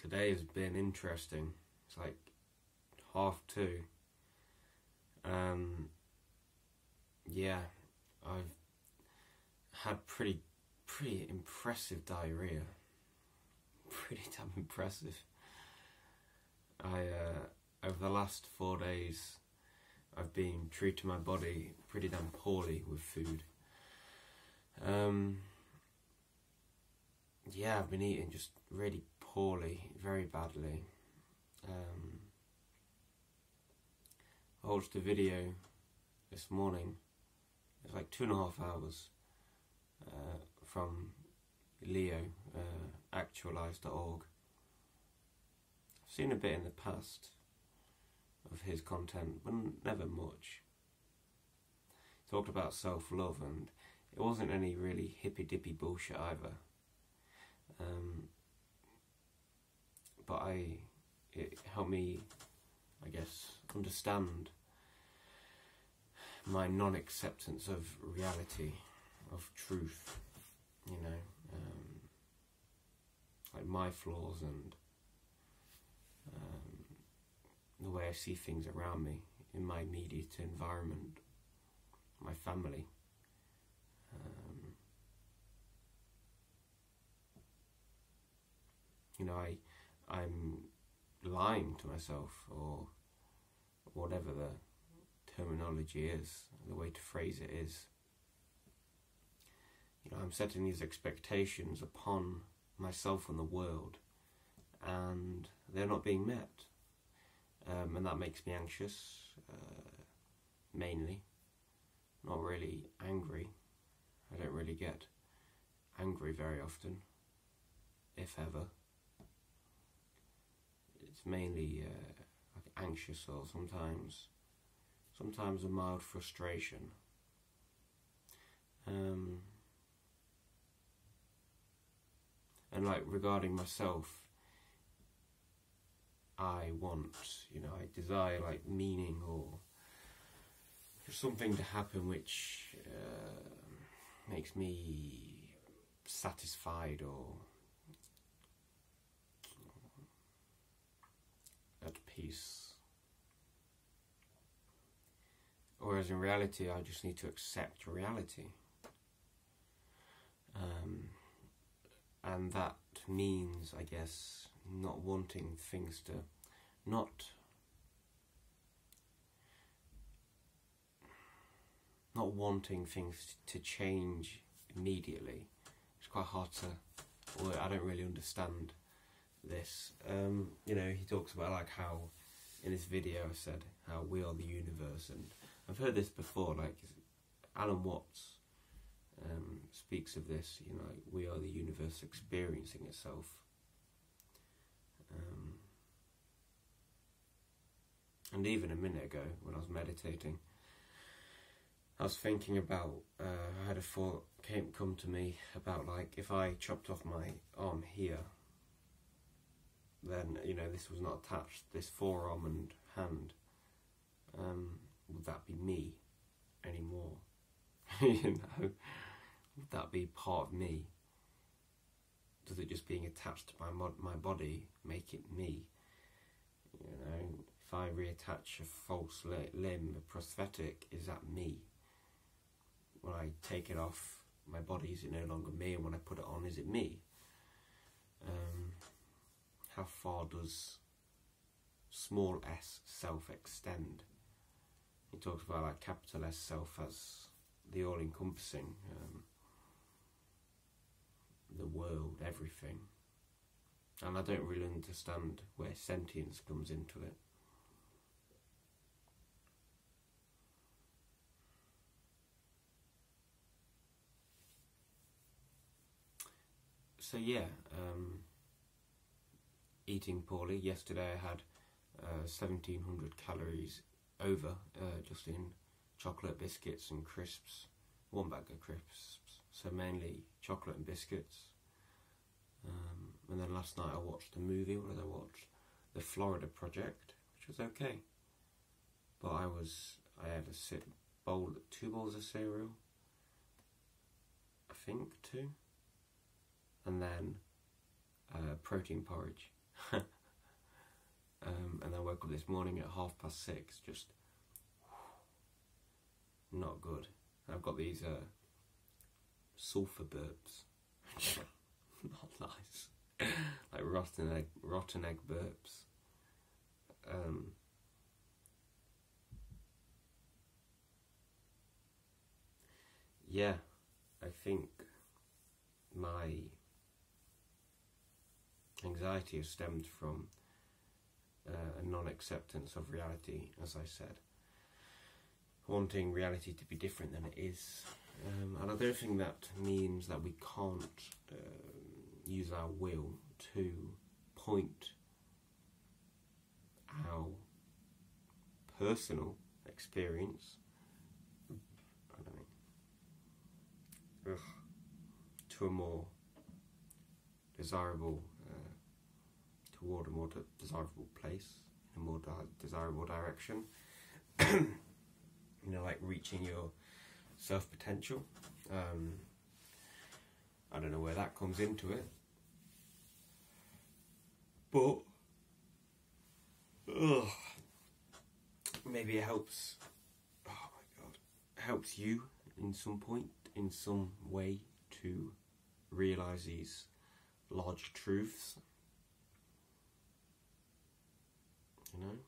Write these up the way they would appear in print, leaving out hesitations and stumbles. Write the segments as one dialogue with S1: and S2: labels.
S1: Today has been interesting. It's like 2:30. Yeah, I've had pretty impressive diarrhea. Pretty damn impressive. Over the last 4 days, I've been treating my body pretty damn poorly with food. Yeah, I've been eating just really poorly, very badly. I watched a video this morning. It's like 2.5 hours from Leo, actualize.org. I've seen a bit in the past of his content, but never much. He talked about self-love, and it wasn't any really hippy-dippy bullshit either. But it helped me, I guess, understand my non-acceptance of reality, of truth, like my flaws and the way I see things around me in my immediate environment, my family. I'm lying to myself, or whatever the terminology is, the way to phrase it is. I'm setting these expectations upon myself and the world, and they're not being met. And that makes me anxious, mainly. Not really angry. I don't really get angry very often, if ever. It's mainly like anxious, or sometimes a mild frustration. And like regarding myself, I desire like meaning, or for something to happen which makes me satisfied or at peace. Whereas in reality, I just need to accept reality. And that means, I guess, not wanting things to, not wanting things to change immediately. It's quite hard to, or I don't really understand this. He talks about like how, in this video I said, how we are the universe, and I've heard this before, like Alan Watts speaks of this, like we are the universe experiencing itself. And even a minute ago, when I was meditating, I was thinking about, I had a thought come to me about like, if I chopped off my arm here, then, this was not attached, this forearm and hand, would that be me anymore? Would that be part of me? Does it just being attached to my body make it me? If I reattach a false limb, a prosthetic, is that me? When I take it off my body, is it no longer me? And when I put it on, is it me? How far does small s self extend? He talks about like capital S self as the all-encompassing, the world, everything. And I don't really understand where sentience comes into it. So yeah, eating poorly. Yesterday I had 1,700 calories over just in chocolate, biscuits and crisps. 1 bag of crisps, so mainly chocolate and biscuits. And then last night I watched a movie. What did I watch? The Florida Project, which was okay. But I had a 2 bowls of cereal, I think 2, and then protein porridge. And I woke up this morning at 6:30, just not good. I've got these sulphur burps. Not nice. Like rotten egg burps. Yeah, I think my anxiety has stemmed from a non-acceptance of reality, as I said. Wanting reality to be different than it is. And I don't think that means that we can't use our will to point our personal experience to a more desirable, toward a more desirable place, in a more desirable direction. You know, like reaching your self-potential. I don't know where that comes into it, but maybe it helps. Oh my God, helps you in some point, in some way, to realise these large truths. You know.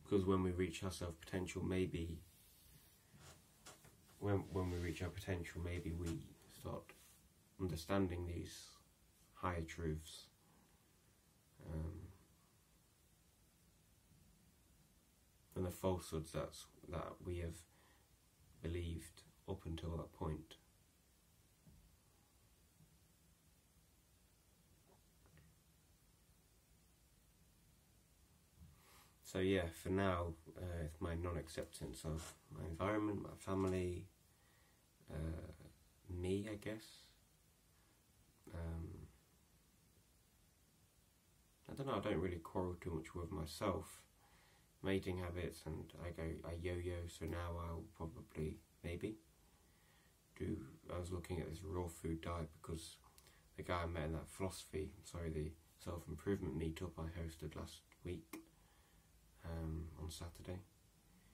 S1: Because when we reach our self-potential, maybe when we reach our potential, maybe we start understanding these higher truths. And the falsehoods that we have believed up until that point. So yeah, for now, my non-acceptance of my environment, my family, me, I guess. I don't know, I don't really quarrel too much with myself. My eating habits, and I yo-yo, so now I'll probably, maybe, I was looking at this raw food diet because the guy I met in that the self-improvement meetup I hosted last week, on Saturday,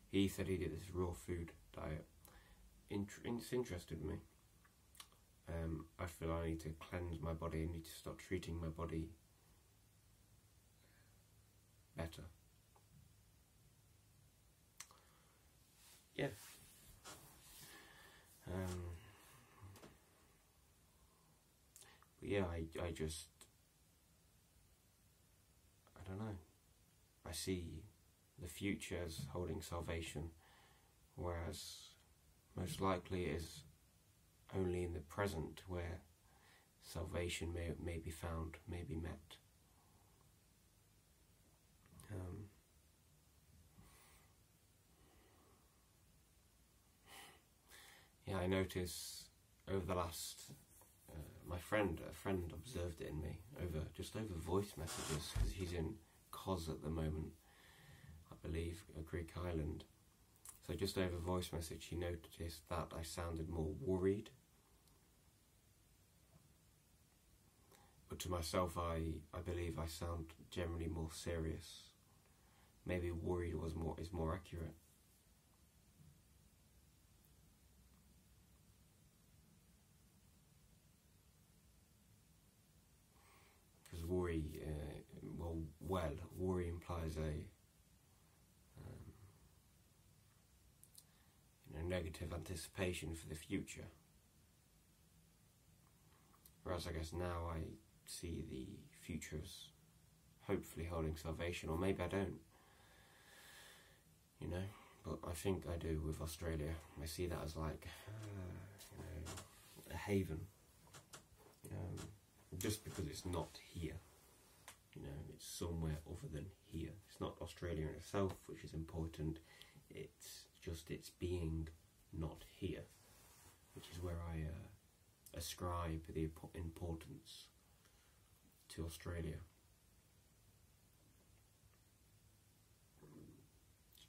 S1: he said he did this raw food diet. It's interested me. I feel I need to cleanse my body. I need to start treating my body better. Yeah. But yeah, I don't know. I see the future as holding salvation, whereas most likely it is only in the present where salvation may be found, may be met. Yeah, I notice over the last, a friend observed it in me over voice messages, because he's in Kos at the moment, I believe, a Greek island. So just over voice message, he noticed that I sounded more worried. But to myself, I believe I sound generally more serious. Maybe worried is more accurate. Because worry, worry implies a negative anticipation for the future. Whereas I guess now I see the future as hopefully holding salvation, or maybe I don't. You know, but I think I do with Australia. I see that as like, a haven. Just because it's not here. It's somewhere other than here. It's not Australia in itself, which is important. It's just its being not here, which is where I ascribe the importance to Australia.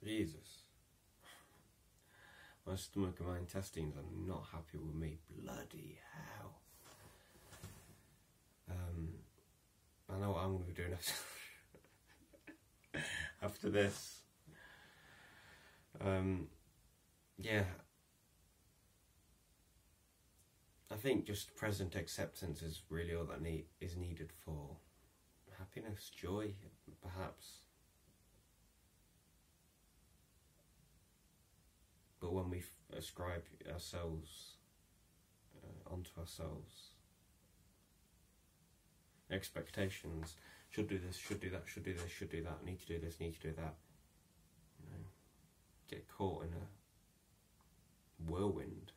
S1: Jesus. My stomach and my intestines are not happy with me. Bloody hell. I know what I'm going to be doing after this. Yeah. I think just present acceptance is really all that is needed for happiness, joy, perhaps. But when we ascribe ourselves onto ourselves, expectations, should do this, should do that, should do this, should do that, need to do this, need to do that, get caught in a whirlwind,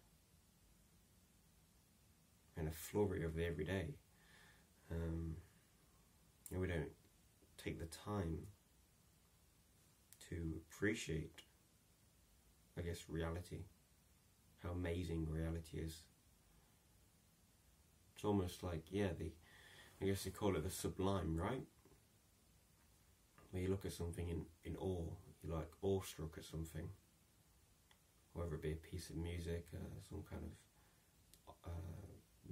S1: in a flurry of the everyday, and we don't take the time to appreciate, I guess, reality, how amazing reality is. It's almost like, I guess they call it the sublime, right? Where you look at something in awe, you're like awestruck at something, whether it be a piece of music, some kind of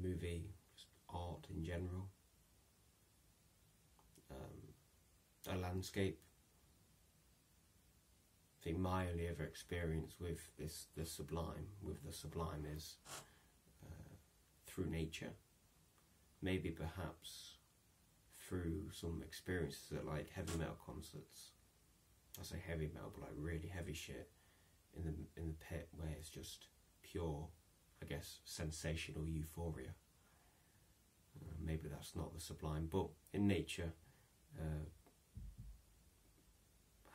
S1: movie, just art in general, a landscape. I think my only ever experience with the sublime is through nature. Maybe perhaps through some experiences at like heavy metal concerts. I say heavy metal, but like really heavy shit in the pit, where it's just pure, I guess, sensational euphoria. Maybe that's not the sublime, but in nature,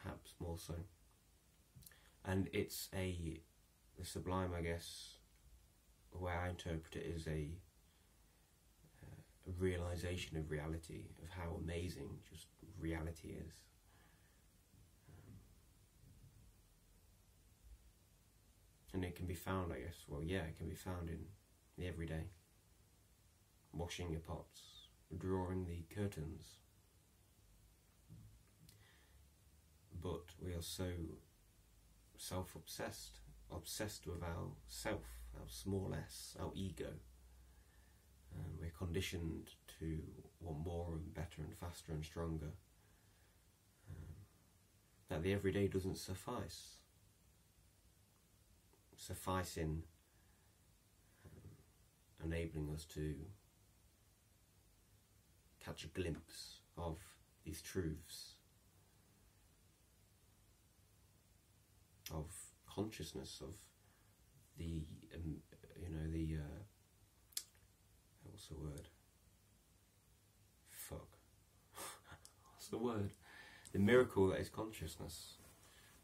S1: perhaps more so. And it's the sublime, I guess, the way I interpret it is a realization of reality, of how amazing just reality is. And it can be found, I guess, it can be found in the everyday. Washing your pots, drawing the curtains. But we are so self-obsessed, obsessed with our self, our small s, our ego. We're conditioned to want more and better and faster and stronger. That the everyday doesn't suffice. Suffice in enabling us to catch a glimpse of these truths, of consciousness, of the what's the word? What's the word? The miracle that is consciousness.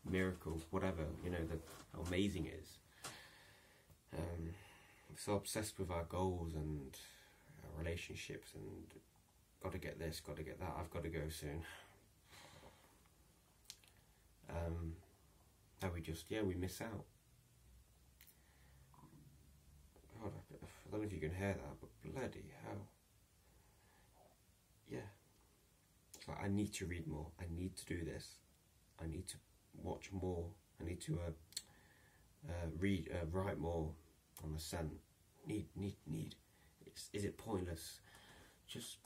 S1: Miracle, whatever, how amazing it is. We're so obsessed with our goals and our relationships and got to get this, got to get that, I've got to go soon. That we miss out. God, I don't know if you can hear that, but bloody hell. Yeah. It's like, I need to read more, I need to do this, I need to watch more, I need to write more on the scent. Need. Is it pointless? Just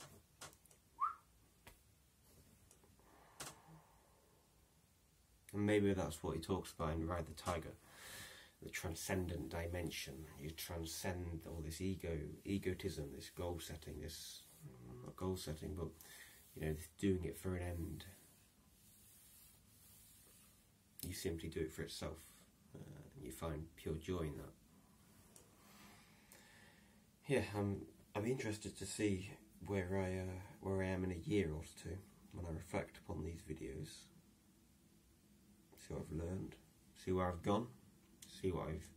S1: and maybe that's what he talks about in Ride the Tiger, the transcendent dimension. You transcend all this egotism, this goal setting, this not goal setting, but doing it for an end. You simply do it for itself, and you find pure joy in that. Yeah, I'm interested to see where I am in a year or two when I reflect upon these videos. See what I've learned, see where I've gone, see what I've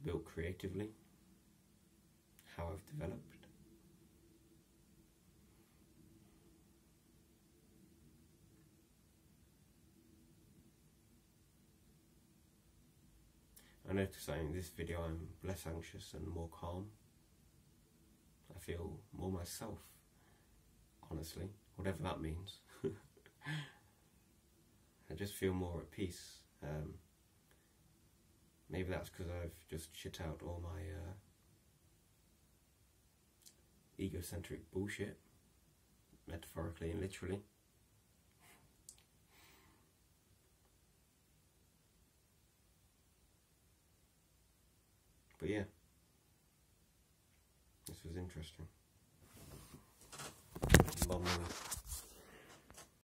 S1: built creatively, how I've developed. I notice in this video I'm less anxious and more calm. I feel more myself, honestly, whatever that means. I just feel more at peace. Maybe that's because I've just shit out all my egocentric bullshit. metaphorically and literally. But yeah, this was interesting. Long